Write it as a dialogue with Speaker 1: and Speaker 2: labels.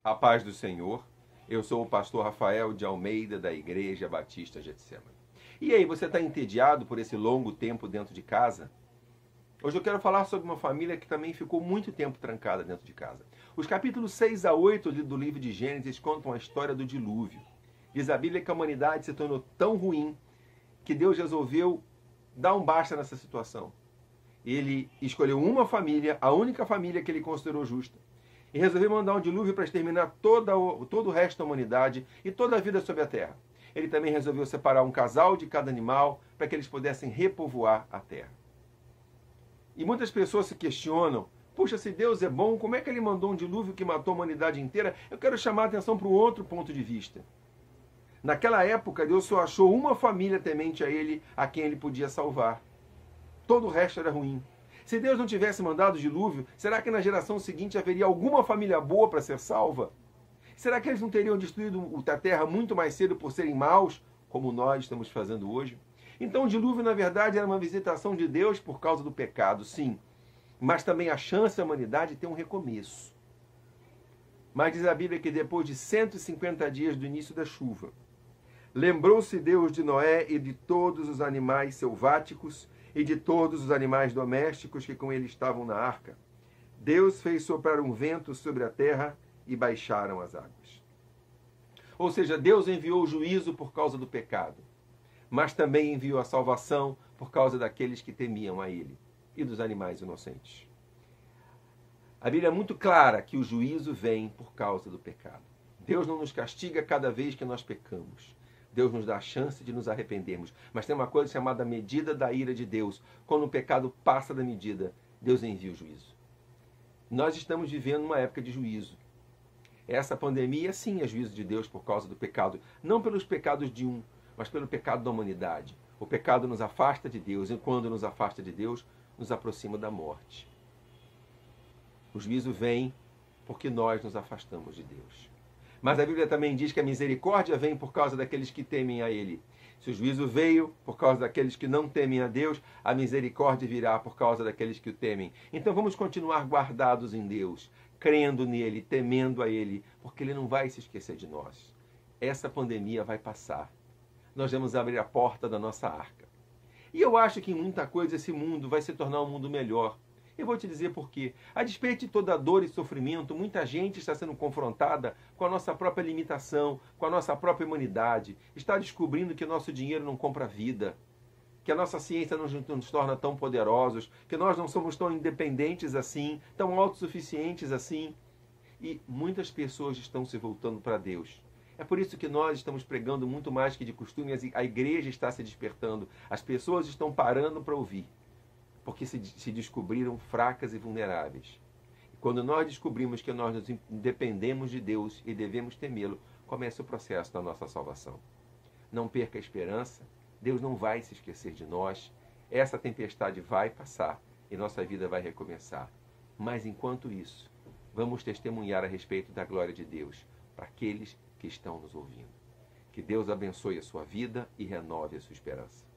Speaker 1: A paz do Senhor. Eu sou o pastor Rafael de Almeida, da Igreja Batista Getsemane. E aí, você está entediado por esse longo tempo dentro de casa? Hoje eu quero falar sobre uma família que também ficou muito tempo trancada dentro de casa. Os capítulos 6 a 8 do livro de Gênesis contam a história do dilúvio. Diz a Bíblia que a humanidade se tornou tão ruim que Deus resolveu dar um basta nessa situação. Ele escolheu uma família, a única família que ele considerou justa, e resolveu mandar um dilúvio para exterminar todo o resto da humanidade e toda a vida sobre a terra. Ele também resolveu separar um casal de cada animal para que eles pudessem repovoar a terra. E muitas pessoas se questionam: puxa, se Deus é bom, como é que ele mandou um dilúvio que matou a humanidade inteira? Eu quero chamar a atenção para um outro ponto de vista. Naquela época, Deus só achou uma família temente a ele, a quem ele podia salvar. Todo o resto era ruim. Se Deus não tivesse mandado o dilúvio, será que na geração seguinte haveria alguma família boa para ser salva? Será que eles não teriam destruído a terra muito mais cedo por serem maus, como nós estamos fazendo hoje? Então o dilúvio, na verdade, era uma visitação de Deus por causa do pecado, sim. Mas também a chance da humanidade ter um recomeço. Mas diz a Bíblia que depois de 150 dias do início da chuva, lembrou-se Deus de Noé e de todos os animais selváticos e de todos os animais domésticos que com ele estavam na arca. Deus fez soprar um vento sobre a terra e baixaram as águas. Ou seja, Deus enviou o juízo por causa do pecado, mas também enviou a salvação por causa daqueles que temiam a ele e dos animais inocentes. A Bíblia é muito clara que o juízo vem por causa do pecado. Deus não nos castiga cada vez que nós pecamos. Deus nos dá a chance de nos arrependermos. Mas tem uma coisa chamada medida da ira de Deus. Quando o pecado passa da medida, Deus envia o juízo. Nós estamos vivendo uma época de juízo. Essa pandemia, sim, é juízo de Deus por causa do pecado. Não pelos pecados de um, mas pelo pecado da humanidade. O pecado nos afasta de Deus, e quando nos afasta de Deus, nos aproxima da morte. O juízo vem porque nós nos afastamos de Deus. Mas a Bíblia também diz que a misericórdia vem por causa daqueles que temem a Ele. Se o juízo veio por causa daqueles que não temem a Deus, a misericórdia virá por causa daqueles que o temem. Então vamos continuar guardados em Deus, crendo nele, temendo a Ele, porque Ele não vai se esquecer de nós. Essa pandemia vai passar. Nós vamos abrir a porta da nossa arca. E eu acho que em muita coisa esse mundo vai se tornar um mundo melhor. Eu vou te dizer por quê. A despeito de toda dor e sofrimento, muita gente está sendo confrontada com a nossa própria limitação, com a nossa própria humanidade. Está descobrindo que nosso dinheiro não compra vida, que a nossa ciência não nos torna tão poderosos, que nós não somos tão independentes assim, tão autossuficientes assim. E muitas pessoas estão se voltando para Deus. É por isso que nós estamos pregando muito mais que de costume, a igreja está se despertando, as pessoas estão parando para ouvir, porque se descobriram fracas e vulneráveis. E quando nós descobrimos que nós nos dependemos de Deus e devemos temê-lo, começa o processo da nossa salvação. Não perca a esperança, Deus não vai se esquecer de nós, essa tempestade vai passar e nossa vida vai recomeçar. Mas enquanto isso, vamos testemunhar a respeito da glória de Deus para aqueles que estão nos ouvindo. Que Deus abençoe a sua vida e renove a sua esperança.